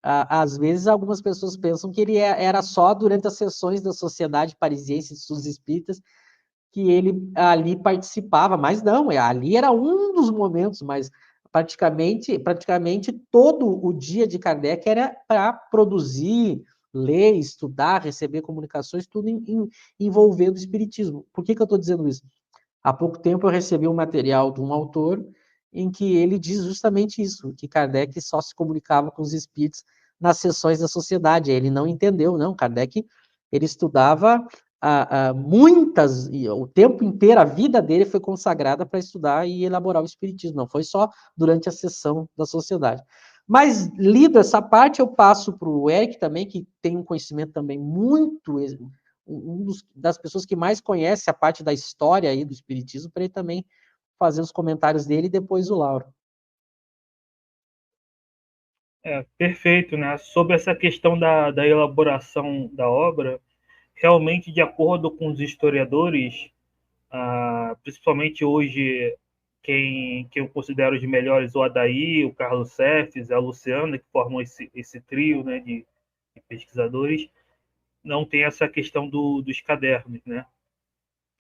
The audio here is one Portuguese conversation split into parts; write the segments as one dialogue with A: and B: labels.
A: às vezes algumas pessoas pensam que ele era só durante as sessões da Sociedade Parisiense dos Espíritas que ele ali participava, mas não, ali era um dos momentos, mas praticamente todo o dia de Kardec era para produzir, ler, estudar, receber comunicações, tudo envolvendo o espiritismo. Por que eu estou dizendo isso? Há pouco tempo eu recebi um material de um autor em que ele diz justamente isso, que Kardec só se comunicava com os espíritos nas sessões da sociedade. Ele não entendeu, não. Kardec, ele estudava muitas, o tempo inteiro, a vida dele foi consagrada para estudar e elaborar o espiritismo, não foi só durante a sessão da sociedade. Mas, lido essa parte, eu passo para o Eric também, que tem um conhecimento também muito, das pessoas que mais conhece a parte da história aí do espiritismo, para ele também fazer os comentários dele e depois o Lauro.
B: Perfeito, né? Sobre essa questão da elaboração da obra, realmente, de acordo com os historiadores, principalmente hoje, quem eu considero os melhores, o Adair, o Carlos Cefes, a Luciana, que formam esse trio, né, de pesquisadores, não tem essa questão dos cadernos, né?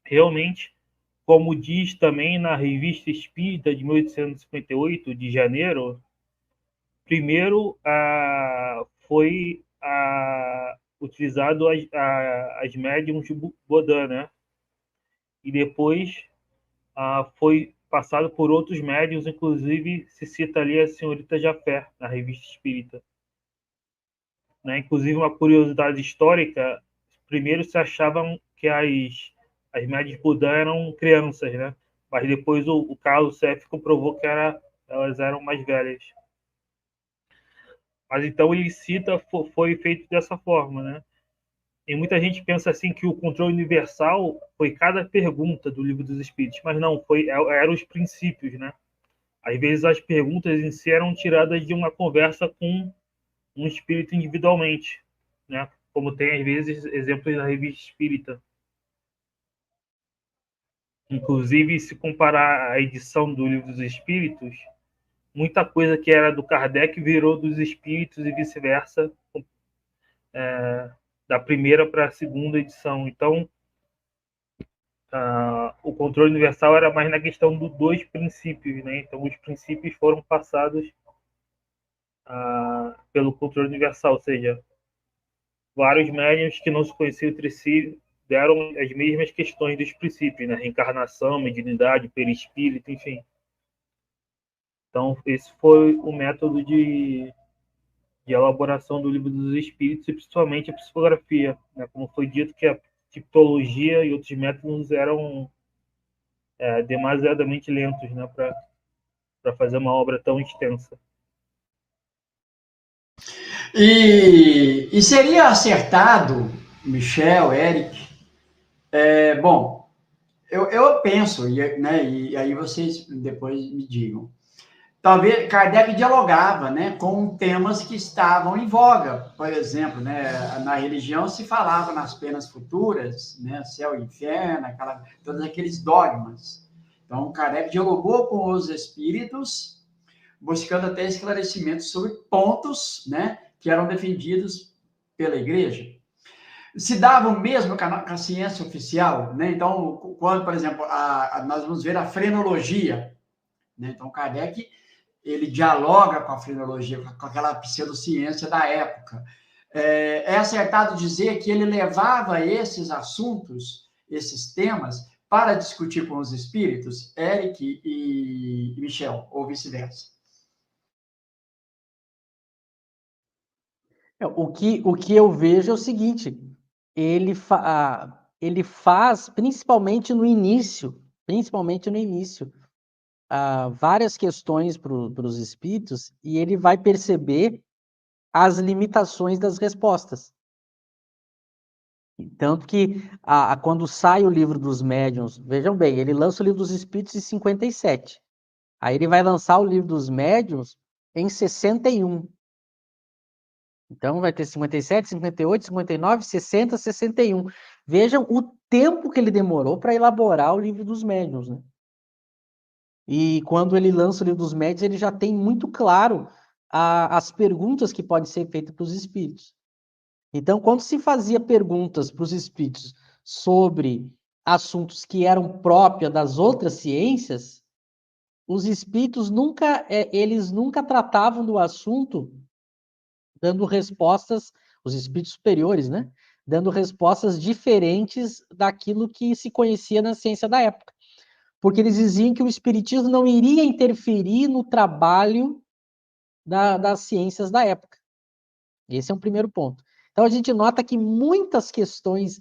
B: Realmente, como diz também na Revista Espírita de 1858, de janeiro, primeiro foi utilizado as médiums de Baudin, né? E depois foi passado por outros médiums, inclusive se cita ali a senhorita Jafé, na Revista Espírita. Né? Inclusive, uma curiosidade histórica, primeiro se achavam que as médias Budan eram crianças, né? Mas depois o Carlos Sef comprovou que elas eram mais velhas. Mas então ele cita, foi feito dessa forma, né? E muita gente pensa assim que o controle universal foi cada pergunta do Livro dos Espíritos, mas não, eram os princípios, né? Às vezes as perguntas em si eram tiradas de uma conversa com um espírito individualmente, né? Como tem às vezes exemplos na Revista Espírita. Inclusive, se comparar a edição do Livro dos Espíritos, muita coisa que era do Kardec virou dos Espíritos e vice-versa, da primeira para a segunda edição. Então, o controle universal era mais na questão dos dois princípios, né? Então, os princípios foram passados pelo controle universal, ou seja, vários médiuns que não se conheciam entre si deram as mesmas questões dos princípios, né? Reencarnação, mediunidade, perispírito, enfim. Então, esse foi o método de elaboração do Livro dos Espíritos e principalmente a psicografia, né? Como foi dito que a tipologia e outros métodos eram demasiadamente lentos, né? Para fazer uma obra tão extensa.
C: E seria acertado, Michel, Eric, bom, eu penso, né, e aí vocês depois me digam, talvez Kardec dialogava, né, com temas que estavam em voga, por exemplo, né, na religião se falava nas penas futuras, né, céu e inferno, todos aqueles dogmas. Então, Kardec dialogou com os espíritos, buscando até esclarecimentos sobre pontos, né, que eram defendidos pela igreja. Se dava o mesmo com a ciência oficial, né? Então, quando, por exemplo, nós vamos ver a frenologia, né? Então, Kardec, ele dialoga com a frenologia, com aquela pseudociência da época. É acertado dizer que ele levava esses assuntos, esses temas, para discutir com os espíritos, Eric e Michel, ou vice-versa.
A: O que eu vejo é o seguinte, ele faz, principalmente no início, várias questões para os espíritos, e ele vai perceber as limitações das respostas. Tanto que, quando sai o livro dos médiuns, vejam bem, ele lança o livro dos espíritos em 57. Aí ele vai lançar o livro dos médiuns em 61. Então, vai ter 57, 58, 59, 60, 61. Vejam o tempo que ele demorou para elaborar o livro dos médiuns, né? E quando ele lança o livro dos médiuns, ele já tem muito claro as perguntas que podem ser feitas para os espíritos. Então, quando se fazia perguntas para os espíritos sobre assuntos que eram próprios das outras ciências, os espíritos eles nunca tratavam do assunto dando respostas, os espíritos superiores, né? Dando respostas diferentes daquilo que se conhecia na ciência da época. Porque eles diziam que o espiritismo não iria interferir no trabalho das ciências da época. Esse é um primeiro ponto. Então, a gente nota que muitas questões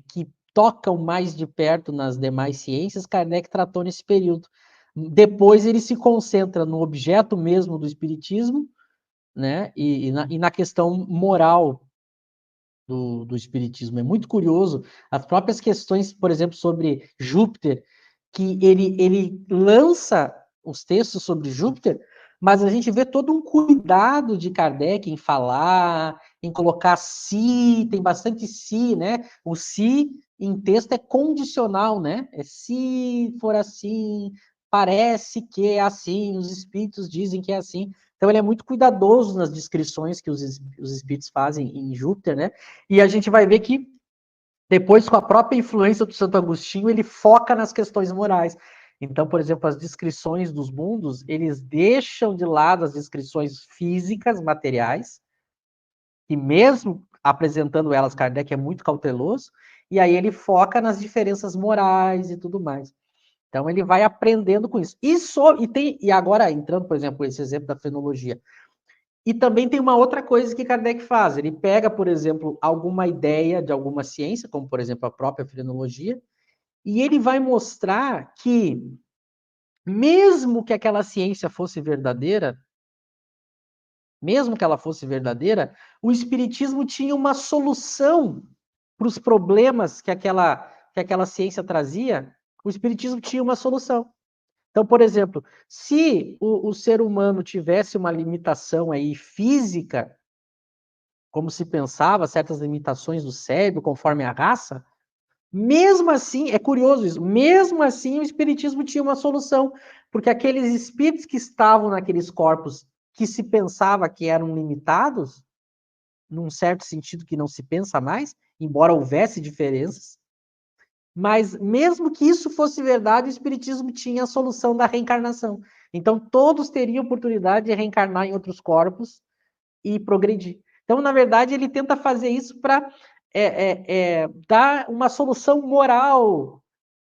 A: que tocam mais de perto nas demais ciências, Kardec tratou nesse período. Depois, ele se concentra no objeto mesmo do espiritismo, né? E na questão moral do espiritismo. É muito curioso, as próprias questões, por exemplo, sobre Júpiter, que ele lança os textos sobre Júpiter, mas a gente vê todo um cuidado de Kardec em falar, em colocar se, tem bastante se, né? O se em texto é condicional, né? É se for assim, parece que é assim, os espíritos dizem que é assim. Então ele é muito cuidadoso nas descrições que os espíritos fazem em Júpiter, né? E a gente vai ver que depois, com a própria influência do Santo Agostinho, ele foca nas questões morais. Então, por exemplo, as descrições dos mundos, eles deixam de lado as descrições físicas, materiais, e mesmo apresentando elas, Kardec é muito cauteloso, e aí ele foca nas diferenças morais e tudo mais. Então, ele vai aprendendo com isso. E agora, entrando, por exemplo, esse exemplo da frenologia, e também tem uma outra coisa que Kardec faz. Ele pega, por exemplo, alguma ideia de alguma ciência, como, por exemplo, a própria frenologia, e ele vai mostrar que, mesmo que aquela ciência fosse verdadeira, mesmo que ela fosse verdadeira, o espiritismo tinha uma solução para os problemas que aquela ciência trazia. O espiritismo tinha uma solução. Então, por exemplo, se o ser humano tivesse uma limitação aí física, como se pensava, certas limitações do cérebro, conforme a raça, mesmo assim, é curioso isso, mesmo assim o espiritismo tinha uma solução, porque aqueles espíritos que estavam naqueles corpos que se pensava que eram limitados, num certo sentido que não se pensa mais, embora houvesse diferenças, mas mesmo que isso fosse verdade, o espiritismo tinha a solução da reencarnação. Então todos teriam oportunidade de reencarnar em outros corpos e progredir. Então, na verdade, ele tenta fazer isso para dar uma solução moral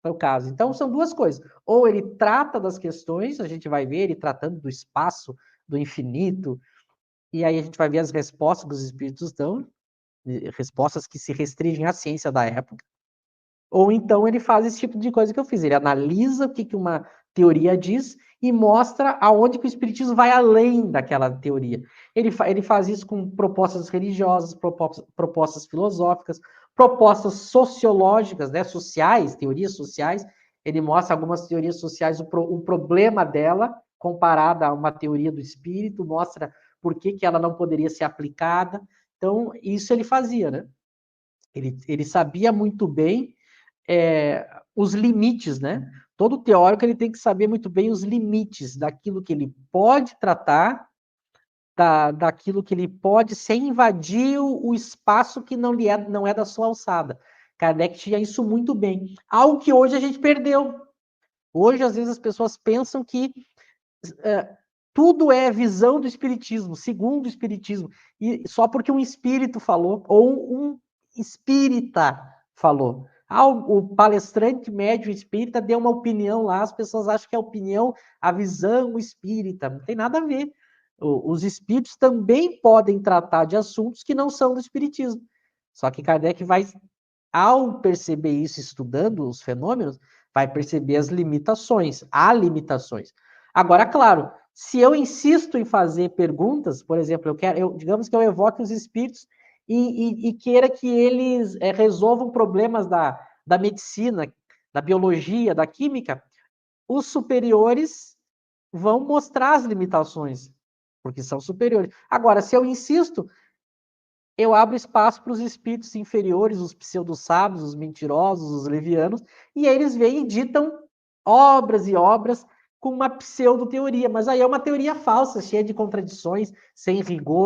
A: para o caso. Então, são duas coisas. Ou ele trata das questões, a gente vai ver ele tratando do espaço, do infinito, e aí a gente vai ver as respostas que os espíritos dão, respostas que se restringem à ciência da época. Ou então ele faz esse tipo de coisa que eu fiz. Ele analisa o que uma teoria diz e mostra aonde que o espiritismo vai além daquela teoria. Ele faz isso com propostas religiosas, propostas filosóficas, propostas sociológicas, né, sociais, teorias sociais. Ele mostra algumas teorias sociais, o problema dela, comparada a uma teoria do espírito, mostra por que ela não poderia ser aplicada. Então, isso ele fazia, né? Ele sabia muito bem os limites, né? Todo teórico ele tem que saber muito bem os limites daquilo que ele pode tratar, daquilo que ele pode, sem invadir o espaço que não é da sua alçada. Kardec tinha isso muito bem. Algo que hoje a gente perdeu. Hoje, às vezes, as pessoas pensam que tudo é visão do espiritismo, segundo o espiritismo, e só porque um espírito falou, ou um espírita falou. O palestrante médium espírita deu uma opinião lá, as pessoas acham que é a opinião, a visão espírita. Não tem nada a ver. Os espíritos também podem tratar de assuntos que não são do espiritismo. Só que Kardec vai, ao perceber isso, estudando os fenômenos, vai perceber as limitações. Há limitações. Agora, claro, se eu insisto em fazer perguntas, por exemplo, digamos que eu evoque os espíritos e queira que eles resolvam problemas da medicina, da biologia, da química, os superiores vão mostrar as limitações, porque são superiores. Agora, se eu insisto, eu abro espaço para os espíritos inferiores, os pseudo-sábios, os mentirosos, os levianos, e eles vêm e ditam obras e obras com uma pseudo-teoria, mas aí é uma teoria falsa, cheia de contradições, sem rigor.